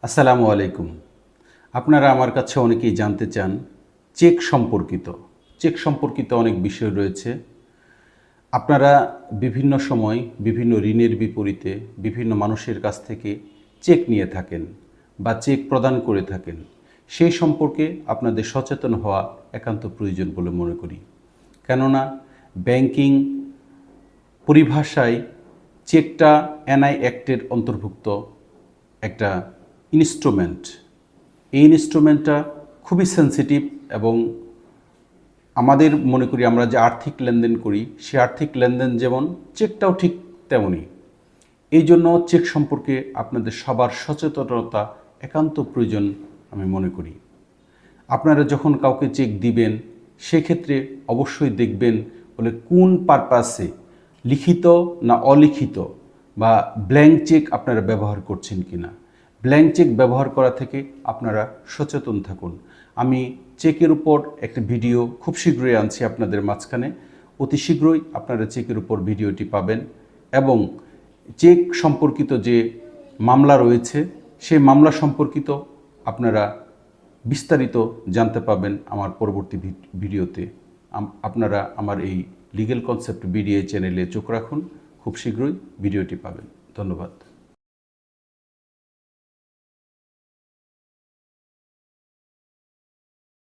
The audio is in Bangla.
আসসালামু আলাইকুম। আপনারা আমার কাছে অনেকেই জানতে চান চেক সম্পর্কিত। চেক সম্পর্কিত অনেক বিষয় রয়েছে। আপনারা বিভিন্ন সময় বিভিন্ন ঋণের বিপরীতে বিভিন্ন মানুষের কাছ থেকে চেক নিয়ে থাকেন বা চেক প্রদান করে থাকেন। সেই সম্পর্কে আপনাদের সচেতন হওয়া একান্ত প্রয়োজন বলে মনে করি। কেননা ব্যাংকিং পরিভাষায় চেকটা এনআই অ্যাক্টের অন্তর্ভুক্ত একটা ইনস্ট্রুমেন্ট। এই ইনস্ট্রুমেন্টটা খুবই সেনসিটিভ এবং আমাদের মনে করি আমরা যে আর্থিক লেনদেন করি সে আর্থিক লেনদেন যেমন চেকটাও ঠিক তেমনই। এই জন্য চেক সম্পর্কে আপনাদের সবার সচেতনতা একান্ত প্রয়োজন আমি মনে করি। আপনারা যখন কাউকে চেক দিবেন সেক্ষেত্রে অবশ্যই দেখবেন বলে কোন পারপাসে লিখিত না অলিখিত বা ব্ল্যাঙ্ক চেক আপনারা ব্যবহার করছেন কিনা। ব্ল্যাঙ্ক চেক ব্যবহার করা থেকে আপনারা সচেতন থাকুন। আমি চেকের উপর একটা ভিডিও খুব শীঘ্রই আনছি আপনাদের মাঝখানে। অতি শীঘ্রই আপনারা চেকের উপর ভিডিওটি পাবেন এবং চেক সম্পর্কিত যে মামলা রয়েছে সেই মামলা সম্পর্কিত আপনারা বিস্তারিত জানতে পাবেন আমার পরবর্তী ভিডিওতে। আপনারা আমার এই লিগ্যাল কনসেপ্ট বিডিএ চ্যানেলে চোখ রাখুন। খুব শীঘ্রই ভিডিওটি পাবেন। ধন্যবাদ।